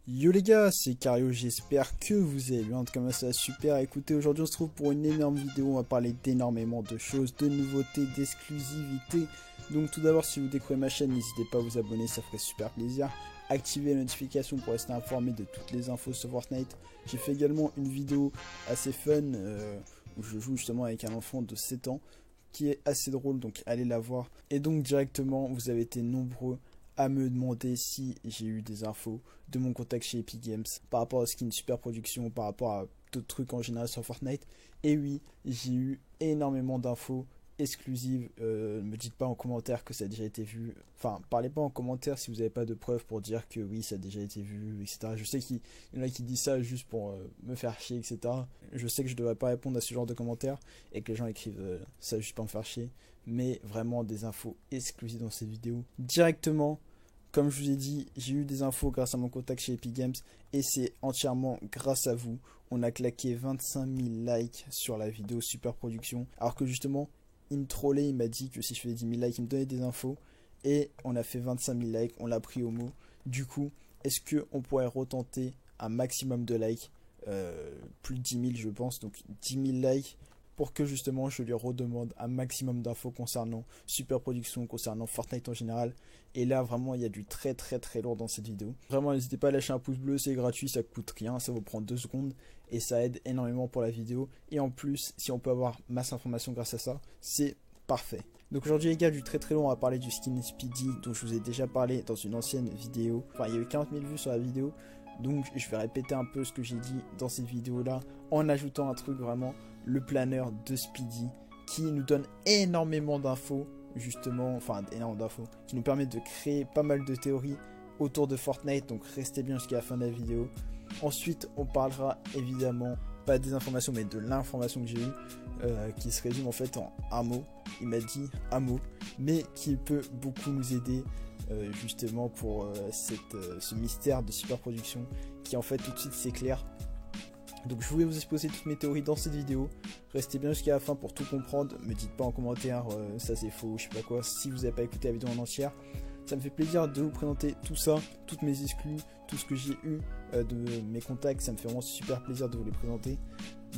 Yo les gars, c'est Cario, j'espère que vous allez bien, en tout cas moi ça va super. Écoutez, aujourd'hui on se trouve pour une énorme vidéo, on va parler d'énormément de choses, de nouveautés, d'exclusivité. Donc tout d'abord, si vous découvrez ma chaîne, n'hésitez pas à vous abonner, ça ferait super plaisir. Activez la notification pour rester informé de toutes les infos sur Fortnite. J'ai fait également une vidéo assez fun où je joue justement avec un enfant de 7 ans qui est assez drôle, donc allez la voir. Et donc directement, vous avez été nombreux à me demander si j'ai eu des infos de mon contact chez Epic Games par rapport à Skin Super Production, par rapport à d'autres trucs en général sur Fortnite. Et oui, j'ai eu énormément d'infos exclusives. Ne me dites pas en commentaire que ça a déjà été vu. Enfin, parlez pas en commentaire si vous n'avez pas de preuves pour dire que oui, ça a déjà été vu, etc. Je sais qu'il y en a qui disent ça juste pour me faire chier, etc. Je sais que je ne devrais pas répondre à ce genre de commentaires et que les gens écrivent ça juste pour me faire chier. Mais vraiment des infos exclusives dans cette vidéo. Directement, comme je vous ai dit, j'ai eu des infos grâce à mon contact chez Epic Games et c'est entièrement grâce à vous. On a claqué 25 000 likes sur la vidéo Super Production. Alors que justement, il me trollait, il m'a dit que si je faisais 10 000 likes, il me donnait des infos. Et on a fait 25 000 likes, on l'a pris au mot. Du coup, est-ce qu'on pourrait retenter un maximum de likes plus de 10 000 je pense, donc 10 000 likes pour que justement je lui redemande un maximum d'infos concernant Super Production, concernant Fortnite en général. Et là vraiment il y a du très lourd dans cette vidéo. Vraiment n'hésitez pas à lâcher un pouce bleu, c'est gratuit, ça coûte rien, ça vous prend 2 secondes et ça aide énormément pour la vidéo. Et en plus si on peut avoir masse d'informations grâce à ça, c'est parfait. Donc aujourd'hui les gars, du très long, on va parler du skin Speedy dont je vous ai déjà parlé dans une ancienne vidéo. Enfin il y a eu 40 000 vues sur la vidéo. Donc je vais répéter un peu ce que j'ai dit dans cette vidéo là en ajoutant un truc vraiment, le planeur de Speedy qui nous donne énormément d'infos justement, enfin énormément d'infos, qui nous permet de créer pas mal de théories autour de Fortnite, donc restez bien jusqu'à la fin de la vidéo. Ensuite on parlera évidemment pas des informations mais de l'information que j'ai eue qui se résume en fait en un mot, il m'a dit un mot, mais qui peut beaucoup nous aider justement pour ce mystère de Super Production qui en fait tout de suite s'éclaire. Donc je voulais vous exposer toutes mes théories dans cette vidéo. Restez bien jusqu'à la fin pour tout comprendre. Me dites pas en commentaire ça c'est faux, je sais pas quoi, si vous n'avez pas écouté la vidéo en entière. Ça me fait plaisir de vous présenter tout ça, toutes mes exclus, tout ce que j'ai eu de mes contacts. Ça me fait vraiment super plaisir de vous les présenter.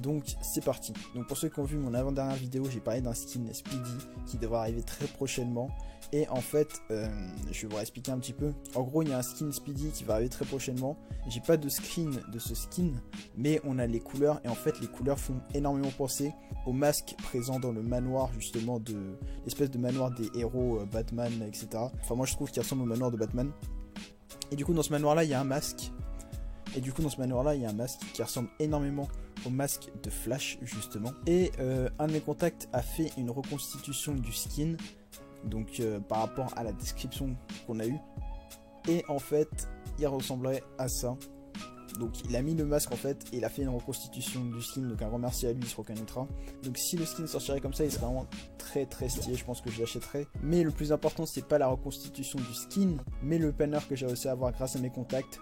Donc c'est parti. Donc pour ceux qui ont vu mon avant-dernière vidéo, j'ai parlé d'un skin Speedy qui devrait arriver très prochainement. Et en fait, je vais vous expliquer un petit peu. En gros, il y a un skin Speedy qui va arriver très prochainement. J'ai pas de screen de ce skin, mais on a les couleurs. Et en fait, les couleurs font énormément penser au masque présent dans le manoir, justement, de l'espèce de manoir des héros Batman, etc. Enfin, moi je trouve qu'il ressemble au manoir de Batman. Et du coup, dans ce manoir-là, il y a un masque. Qui ressemble énormément au masque de Flash, justement. Et un de mes contacts a fait une reconstitution du skin. Donc par rapport à la description qu'on a eue. Et en fait il ressemblerait à ça. Donc il a mis le masque en fait et il a fait une reconstitution du skin. Donc un grand merci à lui, il se reconnaîtra. Donc si le skin sortirait comme ça, il serait vraiment très stylé. Je pense que je l'achèterais. Mais le plus important c'est pas la reconstitution du skin, mais le planner que j'ai réussi à avoir grâce à mes contacts.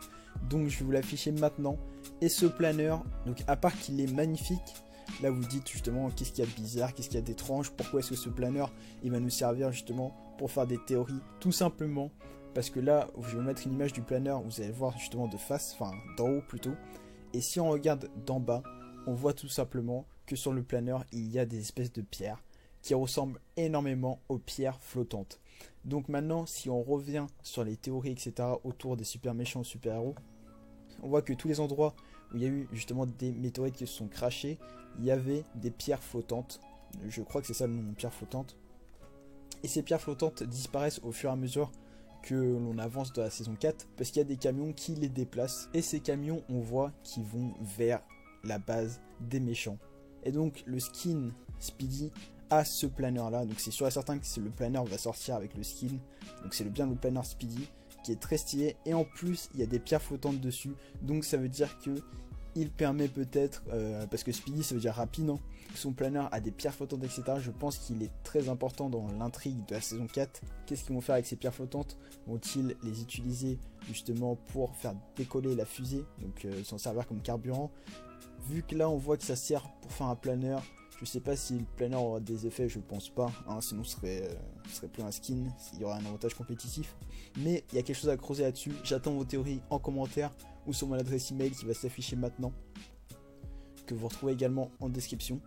Donc je vais vous l'afficher maintenant. Et ce planner, donc à part qu'il est magnifique, là vous dites justement qu'est-ce qu'il y a de bizarre, qu'est-ce qu'il y a d'étrange, pourquoi est-ce que ce planeur il va nous servir justement pour faire des théories. Tout simplement parce que là je vais mettre une image du planeur, vous allez voir justement de face, enfin d'en haut plutôt. Et si on regarde d'en bas, on voit tout simplement que sur le planeur il y a des espèces de pierres qui ressemblent énormément aux pierres flottantes. Donc maintenant si on revient sur les théories etc autour des super méchants super héros, on voit que tous les endroits où il y a eu justement des météorites qui se sont crashées, il y avait des pierres flottantes. Je crois que c'est ça le nom, pierres flottantes. Et ces pierres flottantes disparaissent au fur et à mesure que l'on avance dans la saison 4, parce qu'il y a des camions qui les déplacent. Et ces camions, on voit qu'ils vont vers la base des méchants. Et donc le skin Speedy a ce planeur là. Donc c'est sûr et certain que le planeur va sortir avec le skin. Donc c'est bien le planeur Speedy qui est très stylé, et en plus il y a des pierres flottantes dessus, donc ça veut dire que il permet peut-être, parce que Speedy ça veut dire rapide, hein, son planeur a des pierres flottantes etc, je pense qu'il est très important dans l'intrigue de la saison 4. Qu'est-ce qu'ils vont faire avec ces pierres flottantes? Vont-ils les utiliser justement pour faire décoller la fusée, donc s'en servir comme carburant? Vu que là on voit que ça sert pour faire un planeur, Je sais pas si le planner aura des effets, je pense pas, hein, sinon ce serait plus un skin, il y aura un avantage compétitif. Mais il y a quelque chose à creuser là-dessus, j'attends vos théories en commentaire ou sur mon adresse email qui va s'afficher maintenant, que vous retrouvez également en description.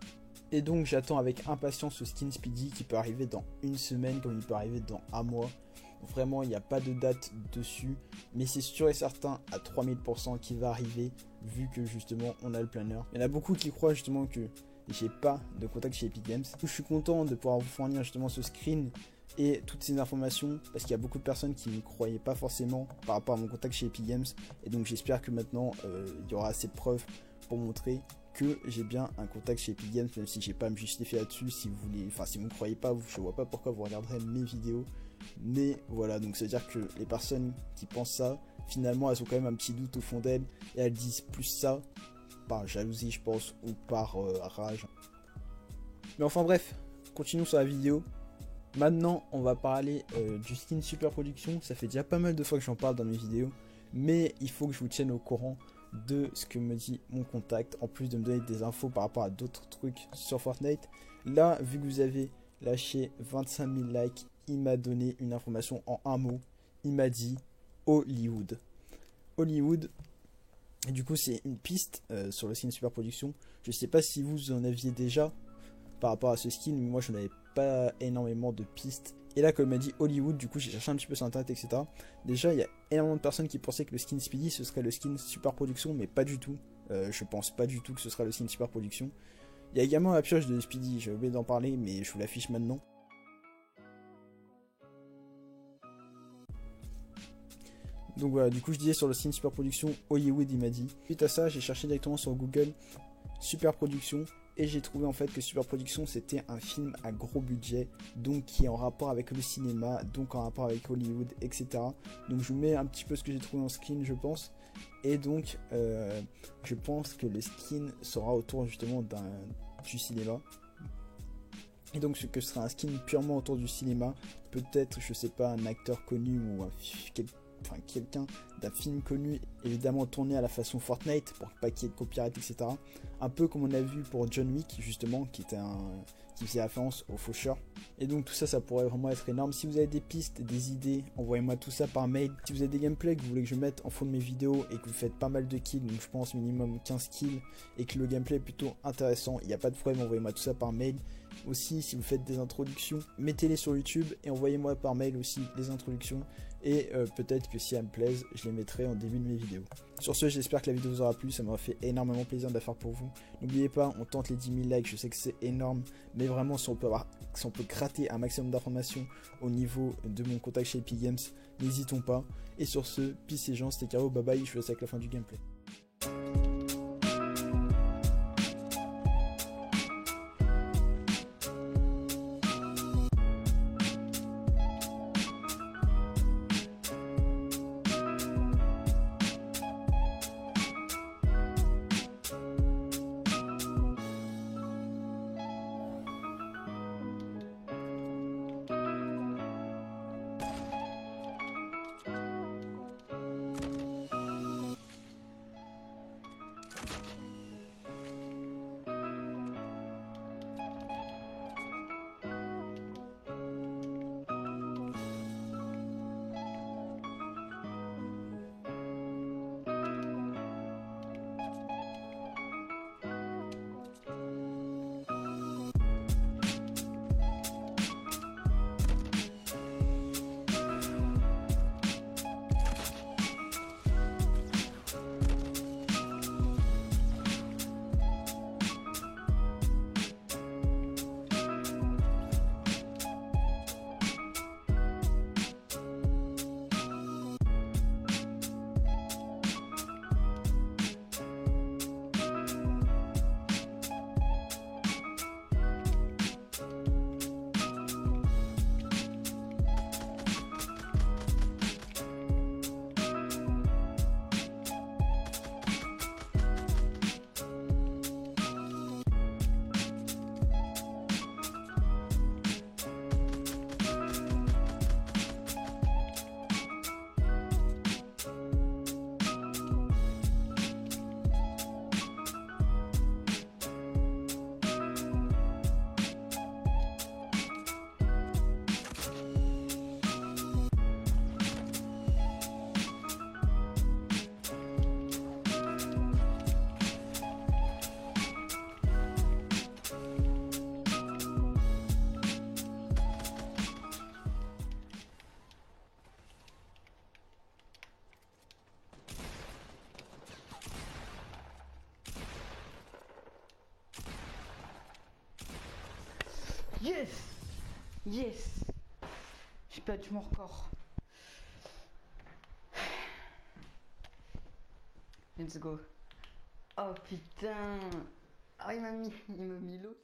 Et donc j'attends avec impatience ce skin Speedy qui peut arriver dans une semaine comme il peut arriver dans un mois. Vraiment il n'y a pas de date dessus, mais c'est sûr et certain à 3000% qu'il va arriver vu que justement on a le planner. Il y en a beaucoup qui croient justement que j'ai pas de contact chez Epic Games. Je suis content de pouvoir vous fournir justement ce screen et toutes ces informations parce qu'il y a beaucoup de personnes qui ne croyaient pas forcément par rapport à mon contact chez Epic Games, et donc j'espère que maintenant il y aura assez de preuves pour montrer que j'ai bien un contact chez Epic Games, même si j'ai pas à me justifier là-dessus. Si vous voulez, enfin si vous ne croyez pas, je vois pas pourquoi vous regarderez mes vidéos. Mais voilà, donc ça veut dire que les personnes qui pensent ça, finalement elles ont quand même un petit doute au fond d'elles et elles disent plus ça par jalousie je pense ou par rage. Mais enfin bref, continuons sur la vidéo. Maintenant on va parler du skin Super Production. Ça fait déjà pas mal de fois que j'en parle dans mes vidéos, mais il faut que je vous tienne au courant de ce que me dit mon contact, en plus de me donner des infos par rapport à d'autres trucs sur Fortnite. Là, vu que vous avez lâché 25 000 likes, il m'a donné une information en un mot. Il m'a dit Hollywood. Hollywood, et du coup c'est une piste sur le skin Super Production. Je sais pas si vous en aviez déjà par rapport à ce skin, mais moi je n'avais pas énormément de pistes. Et là, comme il m'a dit Hollywood, du coup j'ai cherché un petit peu sur internet, etc. Déjà, il y a énormément de personnes qui pensaient que le skin Speedy ce serait le skin Super Production, mais pas du tout. Je pense pas du tout que ce sera le skin Super Production. Il y a également la pioche de Speedy, j'ai oublié d'en parler, mais je vous l'affiche maintenant. Donc voilà, du coup je disais sur le skin Super Production, Hollywood il m'a dit. Suite à ça, j'ai cherché directement sur Google Super Production. Et j'ai trouvé en fait que Super Production c'était un film à gros budget, donc qui est en rapport avec le cinéma, donc en rapport avec Hollywood, etc. Donc je vous mets un petit peu ce que j'ai trouvé en skin, je pense. Et donc je pense que le skin sera autour justement du cinéma. Et donc ce que ce sera un skin purement autour du cinéma, peut-être je sais pas un acteur connu ou quelqu'un d'un film connu, évidemment tourné à la façon Fortnite pour pas qu'il y ait de copyright, etc. Un peu comme on a vu pour John Wick justement, qui faisait référence au faucheur. Et donc tout ça, ça pourrait vraiment être énorme. Si vous avez des pistes, des idées, envoyez-moi tout ça par mail. Si vous avez des gameplays que vous voulez que je mette en fond de mes vidéos et que vous faites pas mal de kills, donc je pense minimum 15 kills, et que le gameplay est plutôt intéressant, il n'y a pas de problème, envoyez-moi tout ça par mail. Aussi, si vous faites des introductions, mettez-les sur YouTube et envoyez-moi par mail aussi les introductions. Et peut-être que si elles me plaisent, je les mettrai en début de mes vidéos. Sur ce, j'espère que la vidéo vous aura plu, ça m'aura fait énormément plaisir de la faire pour vous. N'oubliez pas, on tente les 10 000 likes, je sais que c'est énorme, mais vraiment si on peut gratter un maximum d'informations au niveau de mon contact chez Epic Games, n'hésitons pas. Et sur ce, peace et gens, c'était Caro, bye bye, je vous laisse avec la fin du gameplay. Yes! Yes! J'ai battu mon record. Let's go. Oh putain! Ah il m'a mis l'os.